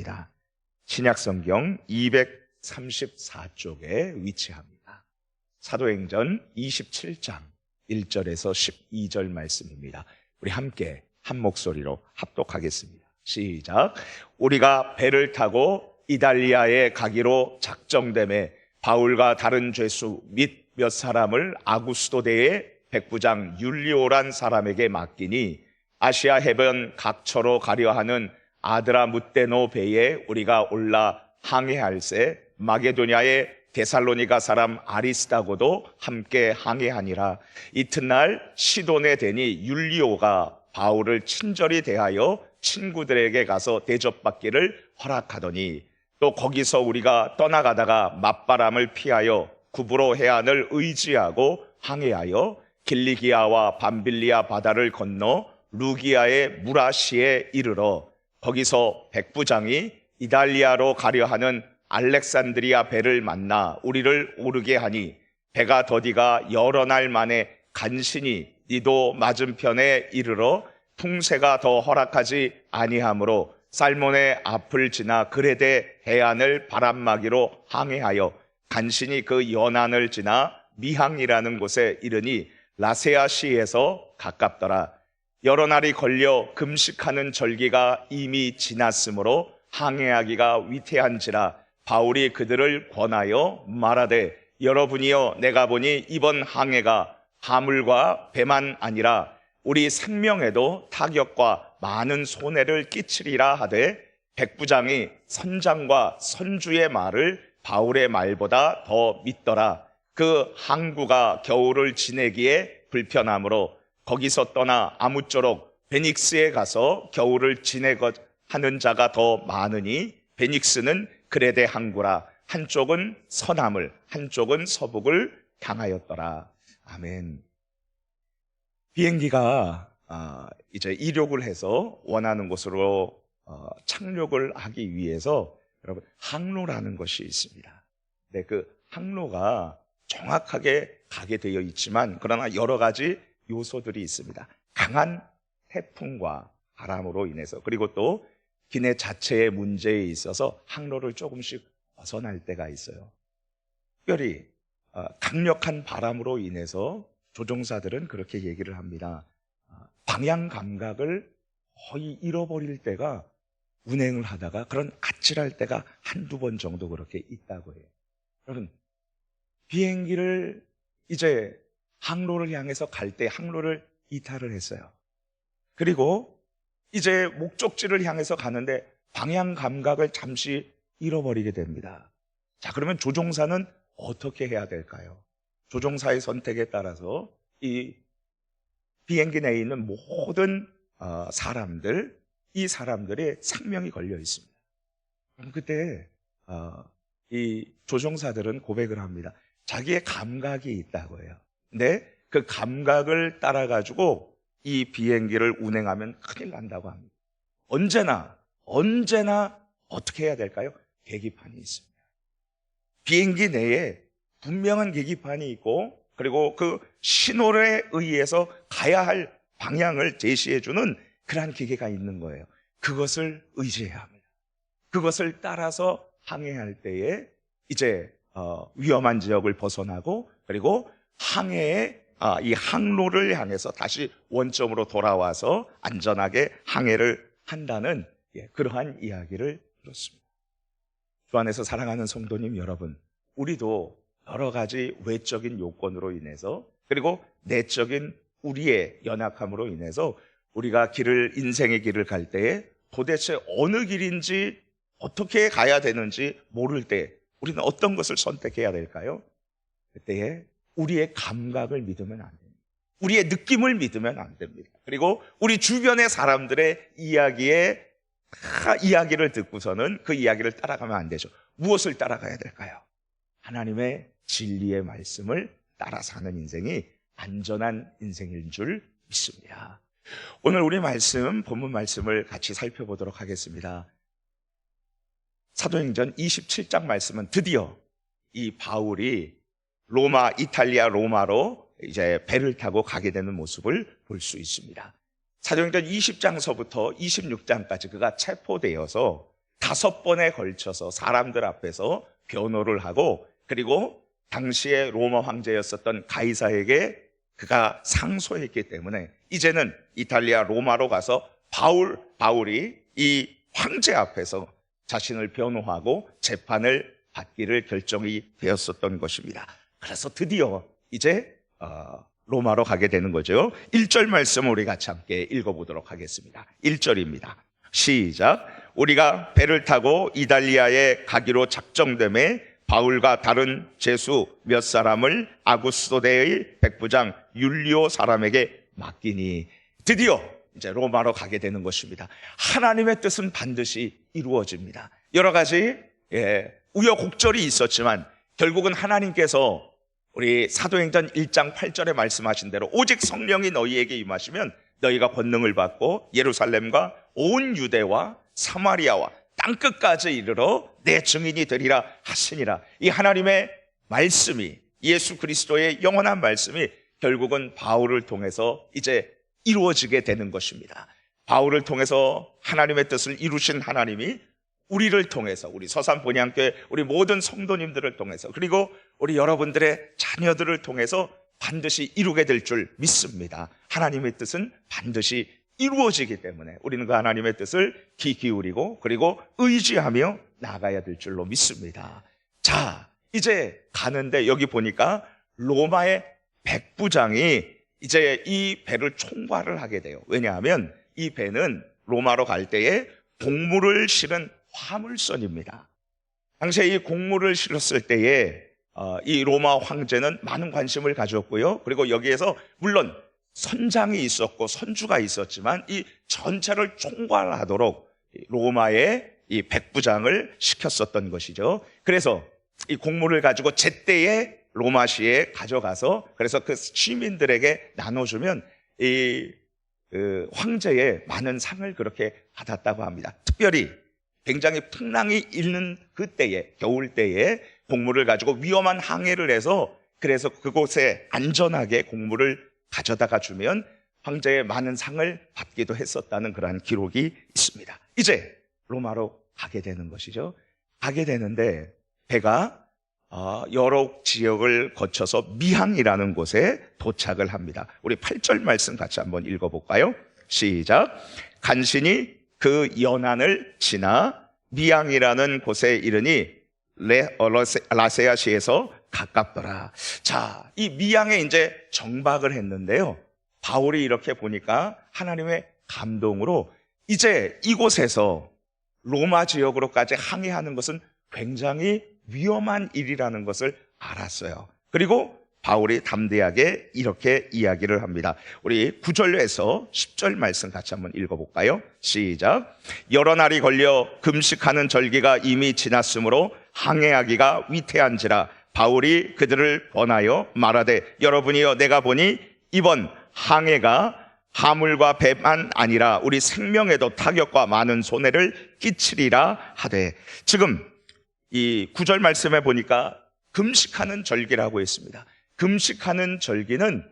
있습니다. 신약성경 234쪽에 위치합니다. 사도행전 27장 1절에서 12절 말씀입니다. 우리 함께 한 목소리로 합독하겠습니다. 시작. 우리가 배를 타고 이달리아에 가기로 작정되매 바울과 다른 죄수 및 몇 사람을 아구스도대의 백부장 율리오란 사람에게 맡기니 아시아 해변 각처로 가려 하는 아드라무테노 배에 우리가 올라 항해할세 마게도냐의 데살로니가 사람 아리스다고도 함께 항해하니라. 이튿날 시돈에 대니 율리오가 바울을 친절히 대하여 친구들에게 가서 대접받기를 허락하더니 또 거기서 우리가 떠나가다가 맞바람을 피하여 구브로 해안을 의지하고 항해하여 길리기아와 밤빌리아 바다를 건너 루기아의 무라시에 이르러 거기서 백부장이 이달리아로 가려 하는 알렉산드리아 배를 만나 우리를 오르게 하니 배가 더디가 여러 날 만에 간신히 니도 맞은편에 이르러 풍세가 더 허락하지 아니하므로 살몬의 앞을 지나 그레데 해안을 바람막이로 항해하여 간신히 그 연안을 지나 미항이라는 곳에 이르니 라세아시에서 가깝더라. 여러 날이 걸려 금식하는 절기가 이미 지났으므로 항해하기가 위태한지라 바울이 그들을 권하여 말하되 여러분이여 내가 보니 이번 항해가 화물과 배만 아니라 우리 생명에도 타격과 많은 손해를 끼치리라 하되 백부장이 선장과 선주의 말을 바울의 말보다 더 믿더라. 그 항구가 겨울을 지내기에 불편하므로 거기서 떠나 아무쪼록 베닉스에 가서 겨울을 지내고 하는 자가 더 많으니 베닉스는 그레데 항구라. 한쪽은 서남을 한쪽은 서북을 향하였더라. 아멘. 비행기가 이제 이륙을 해서 원하는 곳으로 착륙을 하기 위해서 여러분 항로라는 것이 있습니다. 네, 그 항로가 정확하게 가게 되어 있지만 그러나 여러 가지 요소들이 있습니다. 강한 태풍과 바람으로 인해서 그리고 또 기내 자체의 문제에 있어서 항로를 조금씩 벗어날 때가 있어요. 특별히 강력한 바람으로 인해서 조종사들은 그렇게 얘기를 합니다. 방향 감각을 거의 잃어버릴 때가 운행을 하다가 그런 아찔할 때가 한두 번 정도 그렇게 있다고 해요. 여러분 비행기를 이제 항로를 향해서 갈 때 항로를 이탈을 했어요. 그리고 이제 목적지를 향해서 가는데 방향 감각을 잠시 잃어버리게 됩니다. 자, 그러면 조종사는 어떻게 해야 될까요? 조종사의 선택에 따라서 이 비행기 내에 있는 모든 사람들, 이 사람들의 생명이 걸려 있습니다. 그럼 그때 이 조종사들은 고백을 합니다. 자기의 감각이 있다고 해요. 근데 그 감각을 따라가지고 이 비행기를 운행하면 큰일 난다고 합니다. 언제나 어떻게 해야 될까요? 계기판이 있습니다. 비행기 내에 분명한 계기판이 있고 그리고 그 신호에 의해서 가야 할 방향을 제시해주는 그러한 기계가 있는 거예요. 그것을 의지해야 합니다. 그것을 따라서 항해할 때에 이제 위험한 지역을 벗어나고 그리고 항해의 이 항로를 향해서 다시 원점으로 돌아와서 안전하게 항해를 한다는 그러한 이야기를 들었습니다. 주 안에서 사랑하는 성도님 여러분, 우리도 여러 가지 외적인 요건으로 인해서 그리고 내적인 우리의 연약함으로 인해서 우리가 인생의 길을 갈 때에 도대체 어느 길인지 어떻게 가야 되는지 모를 때 우리는 어떤 것을 선택해야 될까요? 그때에 우리의 감각을 믿으면 안 됩니다. 우리의 느낌을 믿으면 안 됩니다. 그리고 우리 주변의 사람들의 이야기를 듣고서는 그 이야기를 따라가면 안 되죠. 무엇을 따라가야 될까요? 하나님의 진리의 말씀을 따라 사는 인생이 안전한 인생인 줄 믿습니다. 오늘 우리 본문 말씀을 같이 살펴보도록 하겠습니다. 사도행전 27장 말씀은 드디어 이 바울이 이탈리아 로마로 이제 배를 타고 가게 되는 모습을 볼 수 있습니다. 사도행전 20장서부터 26장까지 그가 체포되어서 5번에 걸쳐서 사람들 앞에서 변호를 하고, 그리고 당시에 로마 황제였었던 가이사에게 그가 상소했기 때문에 이제는 이탈리아 로마로 가서 바울이 이 황제 앞에서 자신을 변호하고 재판을 받기를 결정이 되었었던 것입니다. 그래서 드디어 이제 로마로 가게 되는 거죠. 1절 말씀 우리 같이 함께 읽어보도록 하겠습니다. 1절입니다. 시작. 우리가 배를 타고 이탈리아에 가기로 작정됨에 바울과 다른 제수 몇 사람을 아구스도대의 백부장 율리오 사람에게 맡기니, 드디어 이제 로마로 가게 되는 것입니다. 하나님의 뜻은 반드시 이루어집니다. 여러 가지 우여곡절이 있었지만 결국은 하나님께서 우리 사도행전 1장 8절에 말씀하신 대로 오직 성령이 너희에게 임하시면 너희가 권능을 받고 예루살렘과 온 유대와 사마리아와 땅끝까지 이르러 내 증인이 되리라 하시니라. 이 하나님의 말씀이, 예수 그리스도의 영원한 말씀이 결국은 바울을 통해서 이제 이루어지게 되는 것입니다. 바울을 통해서 하나님의 뜻을 이루신 하나님이 우리를 통해서, 우리 서산 본향교회 우리 모든 성도님들을 통해서, 그리고 우리 여러분들의 자녀들을 통해서 반드시 이루게 될 줄 믿습니다. 하나님의 뜻은 반드시 이루어지기 때문에 우리는 그 하나님의 뜻을 귀 기울이고 그리고 의지하며 나가야 될 줄로 믿습니다. 자, 이제 가는데 여기 보니까 로마의 백부장이 이제 이 배를 총괄을 하게 돼요. 왜냐하면 이 배는 로마로 갈 때에 곡물을 실은 화물선입니다. 당시에 이 곡물을 실었을 때에 이 로마 황제는 많은 관심을 가졌고요. 그리고 여기에서 물론 선장이 있었고 선주가 있었지만 이 전체를 총괄하도록 로마의 이 백부장을 시켰었던 것이죠. 그래서 이 곡물을 가지고 제때에 로마시에 가져가서 그래서 그 시민들에게 나눠주면 이 황제의 많은 상을 그렇게 받았다고 합니다. 특별히 굉장히 풍랑이 있는 그때에, 겨울 때에 곡물을 가지고 위험한 항해를 해서 그래서 그곳에 안전하게 곡물을 가져다가 주면 황제의 많은 상을 받기도 했었다는 그러한 기록이 있습니다. 이제 로마로 가게 되는 것이죠. 가게 되는데 배가 여러 지역을 거쳐서 미항이라는 곳에 도착을 합니다. 우리 8절 말씀 같이 한번 읽어볼까요? 시작. 간신히 그 연안을 지나 미항이라는 곳에 이르니 라세아시에서 가깝더라. 자, 이 미항에 이제 정박을 했는데요. 바울이 이렇게 보니까 하나님의 감동으로 이제 이곳에서 로마 지역으로까지 항해하는 것은 굉장히 위험한 일이라는 것을 알았어요. 그리고 바울이 담대하게 이렇게 이야기를 합니다. 우리 9절에서 10절 말씀 같이 한번 읽어볼까요? 시작. 여러 날이 걸려 금식하는 절기가 이미 지났으므로 항해하기가 위태한지라 바울이 그들을 권하여 말하되 여러분이여 내가 보니 이번 항해가 하물과 배만 아니라 우리 생명에도 타격과 많은 손해를 끼치리라 하되, 지금 이 9절 말씀에 보니까 금식하는 절기라고 했습니다. 금식하는 절기는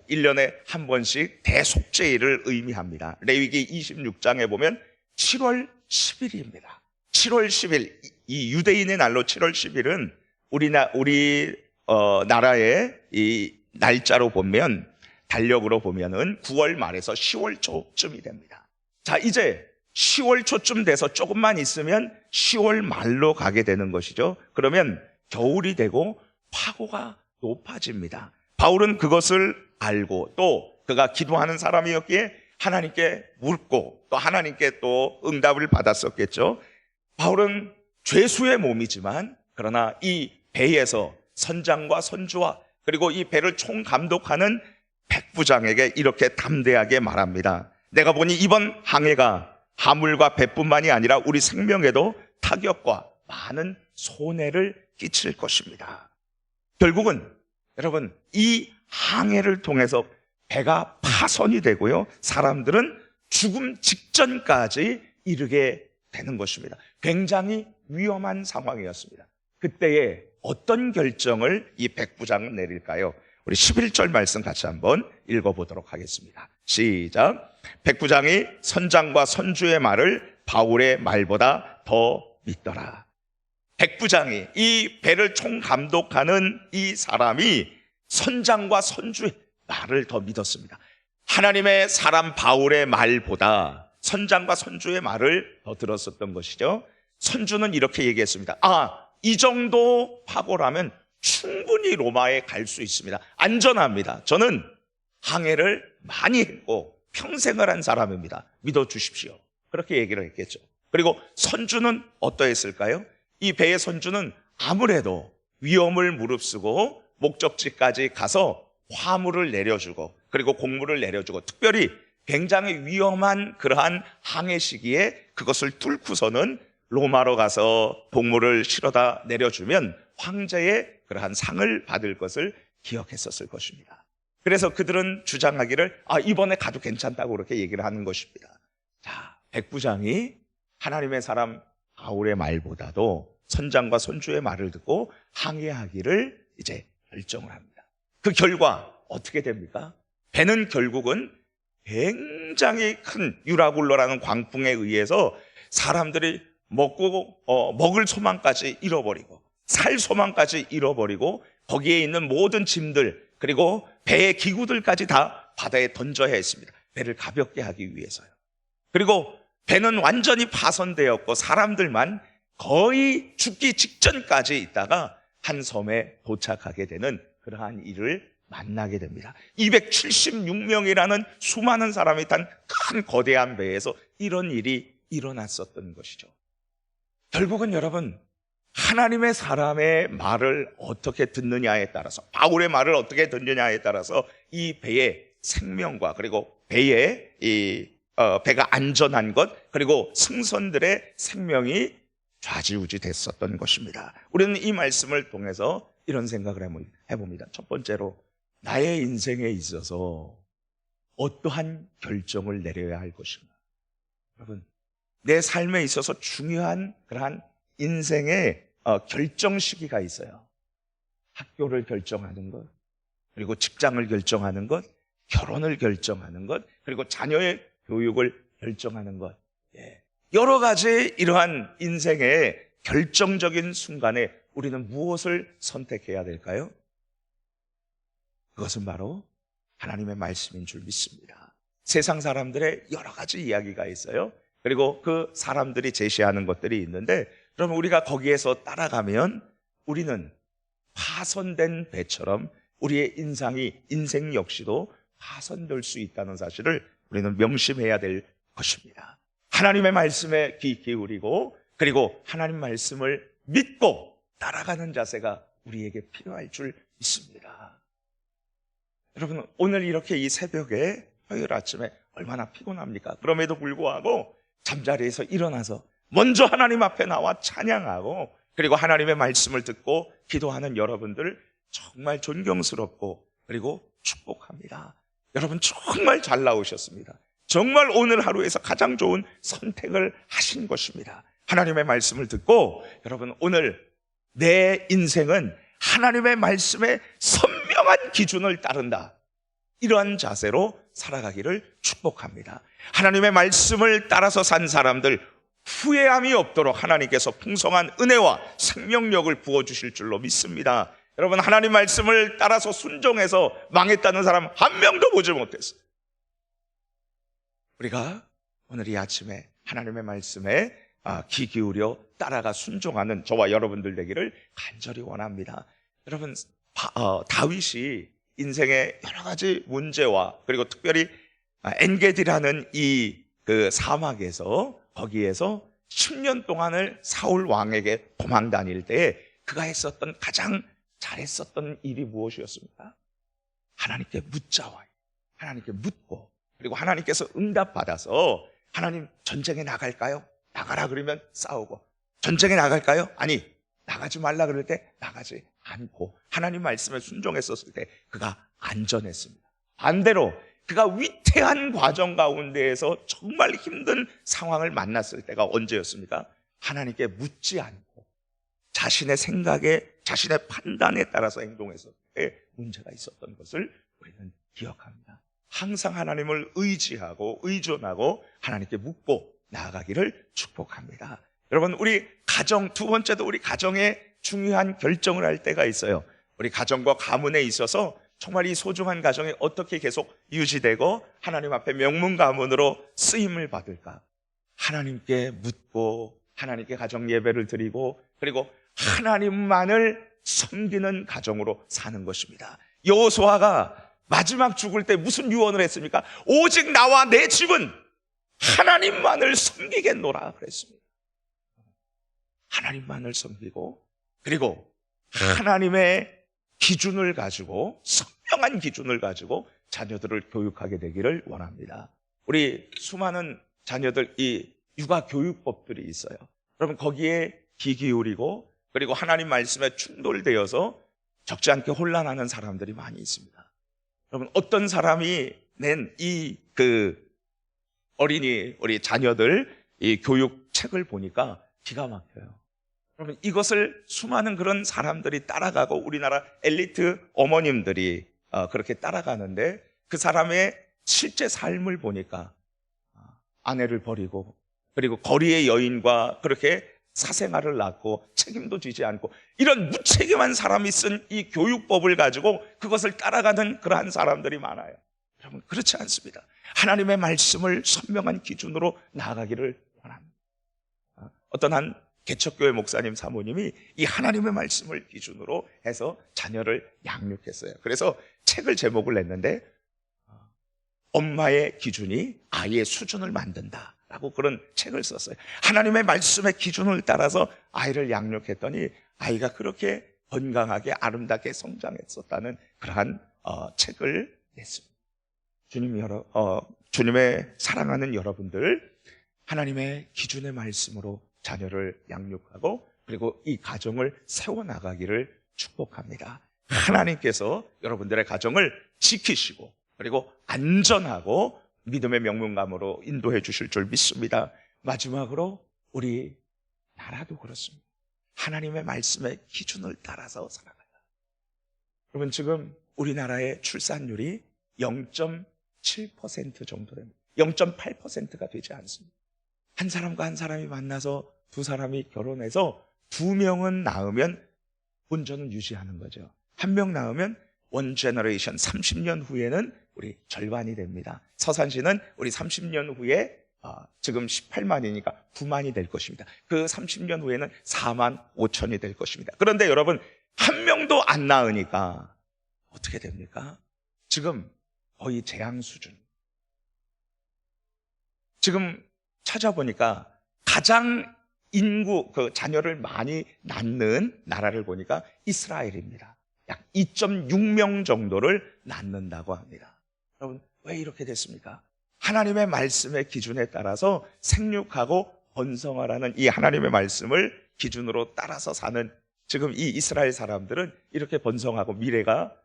1년에 한 번씩 대속죄일을 의미합니다. 레위기 26장에 보면 7월 10일입니다. 7월 10일, 이 유대인의 날로 7월 10일은 우리 나라의 이 날짜로 보면, 달력으로 보면은 9월 말에서 10월 초쯤이 됩니다. 자, 이제 10월 초쯤 돼서 조금만 있으면 10월 말로 가게 되는 것이죠. 그러면 겨울이 되고 파고가 높아집니다. 바울은 그것을 알고 또 그가 기도하는 사람이었기에 하나님께 묻고 또 하나님께 또 응답을 받았었겠죠. 바울은 죄수의 몸이지만 그러나 이 배에서 선장과 선주와 그리고 이 배를 총감독하는 백부장에게 이렇게 담대하게 말합니다. 내가 보니 이번 항해가 하물과 배뿐만이 아니라 우리 생명에도 타격과 많은 손해를 끼칠 것입니다. 결국은 여러분 이 항해를 통해서 배가 파손이 되고요, 사람들은 죽음 직전까지 이르게 되는 것입니다. 굉장히 위험한 상황이었습니다. 그때에 어떤 결정을 이 백부장은 내릴까요? 우리 11절 말씀 같이 한번 읽어보도록 하겠습니다. 시작. 백부장이 선장과 선주의 말을 바울의 말보다 더 믿더라. 백부장이, 이 배를 총감독하는 이 사람이 선장과 선주의 말을 더 믿었습니다. 하나님의 사람 바울의 말보다 선장과 선주의 말을 더 들었었던 것이죠. 선주는 이렇게 얘기했습니다. 이 정도 파고라면 충분히 로마에 갈 수 있습니다. 안전합니다. 저는 항해를 많이 했고 평생을 한 사람입니다. 믿어주십시오. 그렇게 얘기를 했겠죠. 그리고 선주는 어떠했을까요? 이 배의 선주는 아무래도 위험을 무릅쓰고 목적지까지 가서 화물을 내려주고 그리고 곡물을 내려주고, 특별히 굉장히 위험한 그러한 항해 시기에 그것을 뚫고서는 로마로 가서 곡물을 실어다 내려주면 황제의 그러한 상을 받을 것을 기억했었을 것입니다. 그래서 그들은 주장하기를 이번에 가도 괜찮다고 그렇게 얘기를 하는 것입니다. 자, 백부장이 하나님의 사람 바울의 말보다도 선장과 선주의 말을 듣고 항해하기를 이제 결정을 합니다. 그 결과 어떻게 됩니까? 배는 결국은 굉장히 큰 유라굴로라는 광풍에 의해서 사람들이 먹을 소망까지 잃어버리고 살 소망까지 잃어버리고 거기에 있는 모든 짐들 그리고 배의 기구들까지 다 바다에 던져야 했습니다. 배를 가볍게 하기 위해서요. 그리고 배는 완전히 파손되었고 사람들만 거의 죽기 직전까지 있다가 한 섬에 도착하게 되는 그러한 일을 만나게 됩니다. 276명이라는 수많은 사람이 탄 큰 거대한 배에서 이런 일이 일어났었던 것이죠. 결국은 여러분, 하나님의 사람의 말을 어떻게 듣느냐에 따라서, 바울의 말을 어떻게 듣느냐에 따라서 이 배의 생명과 그리고 배가 안전한 것 그리고 승선들의 생명이 좌지우지 됐었던 것입니다. 우리는 이 말씀을 통해서 이런 생각을 해봅니다. 첫 번째로, 나의 인생에 있어서 어떠한 결정을 내려야 할 것인가. 여러분, 내 삶에 있어서 중요한 그러한 인생의 결정 시기가 있어요. 학교를 결정하는 것, 그리고 직장을 결정하는 것, 결혼을 결정하는 것, 그리고 자녀의 교육을 결정하는 것. 여러 가지 이러한 인생의 결정적인 순간에 우리는 무엇을 선택해야 될까요? 그것은 바로 하나님의 말씀인 줄 믿습니다. 세상 사람들의 여러 가지 이야기가 있어요. 그리고 그 사람들이 제시하는 것들이 있는데, 그러면 우리가 거기에서 따라가면 우리는 파손된 배처럼 우리의 인생 역시도 파손될 수 있다는 사실을 우리는 명심해야 될 것입니다. 하나님의 말씀에 귀 기울이고 그리고 하나님 말씀을 믿고 따라가는 자세가 우리에게 필요할 줄 믿습니다. 여러분, 오늘 이렇게 이 새벽에 화요일 아침에 얼마나 피곤합니까? 그럼에도 불구하고 잠자리에서 일어나서 먼저 하나님 앞에 나와 찬양하고 그리고 하나님의 말씀을 듣고 기도하는 여러분들을 정말 존경스럽고 그리고 축복합니다. 여러분 정말 잘 나오셨습니다. 정말 오늘 하루에서 가장 좋은 선택을 하신 것입니다. 하나님의 말씀을 듣고 여러분, 오늘 내 인생은 하나님의 말씀에 선명한 기준을 따른다, 이러한 자세로 살아가기를 축복합니다. 하나님의 말씀을 따라서 산 사람들 후회함이 없도록 하나님께서 풍성한 은혜와 생명력을 부어주실 줄로 믿습니다. 여러분, 하나님 말씀을 따라서 순종해서 망했다는 사람 한 명도 보지 못했어요. 우리가 오늘 이 아침에 하나님의 말씀에 귀 기울여 따라가 순종하는 저와 여러분들 되기를 간절히 원합니다. 여러분, 다윗이 인생의 여러 가지 문제와 그리고 특별히 엔게디라는 그 사막에서 거기에서 10년 동안을 사울 왕에게 도망 다닐 때에 그가 했었던 가장 잘했었던 일이 무엇이었습니까? 하나님께 묻자와요. 하나님께 묻고 그리고 하나님께서 응답받아서 하나님, 전쟁에 나갈까요? 나가라 그러면 싸우고, 전쟁에 나갈까요? 아니, 나가지 말라 그럴 때 나가지 않고 하나님 말씀에 순종했었을 때 그가 안전했습니다. 반대로 그가 위태한 과정 가운데에서 정말 힘든 상황을 만났을 때가 언제였습니까? 하나님께 묻지 않고 자신의 생각에, 자신의 판단에 따라서 행동했을 때 문제가 있었던 것을 우리는 기억합니다. 항상 하나님을 의지하고 의존하고 하나님께 묻고 나아가기를 축복합니다. 여러분, 우리 가정, 두 번째도 우리 가정에 중요한 결정을 할 때가 있어요. 우리 가정과 가문에 있어서 정말 이 소중한 가정이 어떻게 계속 유지되고 하나님 앞에 명문 가문으로 쓰임을 받을까? 하나님께 묻고 하나님께 가정 예배를 드리고 그리고 하나님만을 섬기는 가정으로 사는 것입니다. 여호수아가 마지막 죽을 때 무슨 유언을 했습니까? 오직 나와 내 집은 하나님만을 섬기겠노라 그랬습니다. 하나님만을 섬기고 그리고 하나님의 기준을 가지고 선명한 기준을 가지고 자녀들을 교육하게 되기를 원합니다. 우리 수많은 자녀들 이 육아 교육법들이 있어요. 여러분 거기에 귀 기울이고 그리고 하나님 말씀에 충돌되어서 적지 않게 혼란하는 사람들이 많이 있습니다. 여러분 어떤 사람이 낸 이 어린이 우리 자녀들 이 교육 책을 보니까 기가 막혀요. 여러분 이것을 수많은 그런 사람들이 따라가고 우리나라 엘리트 어머님들이 그렇게 따라가는데 그 사람의 실제 삶을 보니까 아내를 버리고 그리고 거리의 여인과 그렇게 사생활을 낳고 책임도 지지 않고 이런 무책임한 사람이 쓴 이 교육법을 가지고 그것을 따라가는 그러한 사람들이 많아요. 여러분 그렇지 않습니다. 하나님의 말씀을 선명한 기준으로 나아가기를 원합니다. 어떤 한 개척교회 목사님 사모님이 이 하나님의 말씀을 기준으로 해서 자녀를 양육했어요. 그래서 책을 제목을 냈는데 엄마의 기준이 아이의 수준을 만든다라고 그런 책을 썼어요. 하나님의 말씀의 기준을 따라서 아이를 양육했더니 아이가 그렇게 건강하게 아름답게 성장했었다는 그러한 책을 냈습니다. 주님의 사랑하는 여러분들, 하나님의 기준의 말씀으로 자녀를 양육하고 그리고 이 가정을 세워나가기를 축복합니다. 하나님께서 여러분들의 가정을 지키시고 그리고 안전하고 믿음의 명문감으로 인도해 주실 줄 믿습니다. 마지막으로 우리 나라도 그렇습니다. 하나님의 말씀의 기준을 따라서 살아가요. 여러분 지금 우리나라의 출산율이 0.7% 정도 됩니다. 0.8%가 되지 않습니다. 한 사람과 한 사람이 만나서 두 사람이 결혼해서 2명은 낳으면 본전은 유지하는 거죠. 1명 낳으면 원 제너레이션 30년 후에는 우리 절반이 됩니다. 서산시는 우리 30년 후에 지금 18만이니까 9만이 될 것입니다. 그 30년 후에는 4만 5천이 될 것입니다. 그런데 여러분 한 명도 안 낳으니까 어떻게 됩니까? 지금 거의 재앙 수준. 지금 찾아보니까 가장 인구, 자녀를 많이 낳는 나라를 보니까 이스라엘입니다. 약 2.6명 정도를 낳는다고 합니다. 여러분, 왜 이렇게 됐습니까? 하나님의 말씀의 기준에 따라서 생육하고 번성하라는 이 하나님의 말씀을 기준으로 따라서 사는 지금 이 이스라엘 사람들은 이렇게 번성하고 미래가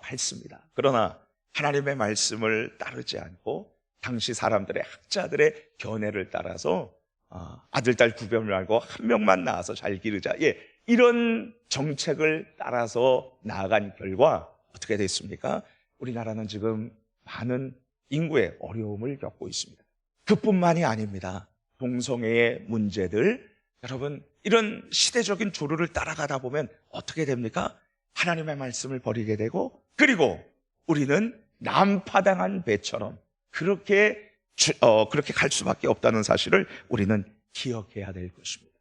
밝습니다. 그러나 하나님의 말씀을 따르지 않고 당시 사람들의 학자들의 견해를 따라서 아들, 딸 구별 말고 한 명만 낳아서 잘 기르자. 이런 정책을 따라서 나아간 결과 어떻게 됐습니까? 우리나라는 지금 많은 인구의 어려움을 겪고 있습니다. 그뿐만이 아닙니다. 동성애의 문제들, 여러분 이런 시대적인 조류를 따라가다 보면 어떻게 됩니까? 하나님의 말씀을 버리게 되고 그리고 우리는 남파당한 배처럼 그렇게 갈 수밖에 없다는 사실을 우리는 기억해야 될 것입니다.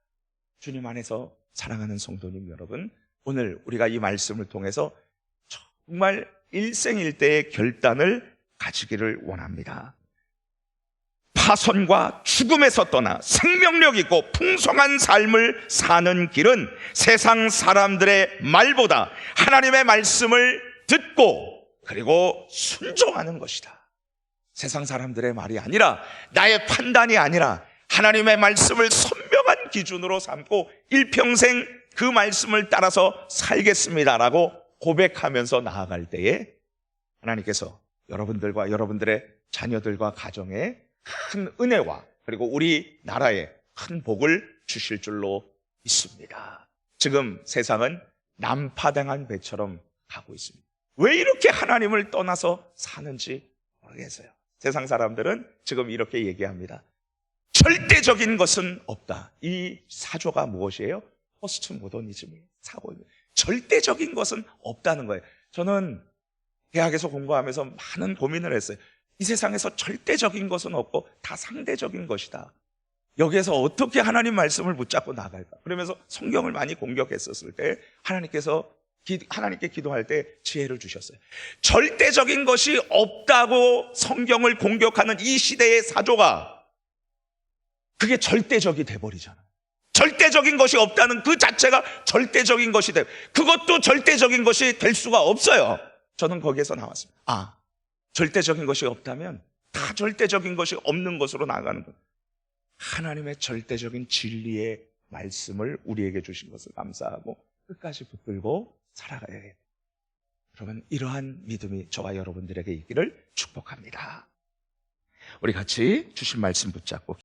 주님 안에서 사랑하는 성도님 여러분, 오늘 우리가 이 말씀을 통해서 정말 일생일대의 결단을 가지기를 원합니다. 파손과 죽음에서 떠나 생명력 있고 풍성한 삶을 사는 길은 세상 사람들의 말보다 하나님의 말씀을 듣고 그리고 순종하는 것이다. 세상 사람들의 말이 아니라 나의 판단이 아니라 하나님의 말씀을 선명한 기준으로 삼고 일평생 그 말씀을 따라서 살겠습니다라고 고백하면서 나아갈 때에 하나님께서 여러분들과 여러분들의 자녀들과 가정에 큰 은혜와 그리고 우리 나라에 큰 복을 주실 줄로 믿습니다. 지금 세상은 남파당한 배처럼 가고 있습니다. 왜 이렇게 하나님을 떠나서 사는지 모르겠어요. 세상 사람들은 지금 이렇게 얘기합니다. 절대적인 것은 없다. 이 사조가 무엇이에요? 포스트 모더니즘의 사고입니다. 절대적인 것은 없다는 거예요. 저는 대학에서 공부하면서 많은 고민을 했어요. 이 세상에서 절대적인 것은 없고 다 상대적인 것이다. 여기에서 어떻게 하나님 말씀을 붙잡고 나갈까? 그러면서 성경을 많이 공격했었을 때 하나님께 기도할 때 지혜를 주셨어요. 절대적인 것이 없다고 성경을 공격하는 이 시대의 사조가 그게 절대적이 돼버리잖아요. 절대적인 것이 없다는 그 자체가 절대적인 것이 돼. 그것도 절대적인 것이 될 수가 없어요. 저는 거기에서 나왔습니다. 절대적인 것이 없다면 다 절대적인 것이 없는 것으로 나가는 거예요. 하나님의 절대적인 진리의 말씀을 우리에게 주신 것을 감사하고 끝까지 붙들고 살아가야 해요. 그러면 이러한 믿음이 저와 여러분들에게 있기를 축복합니다. 우리 같이 주신 말씀 붙잡고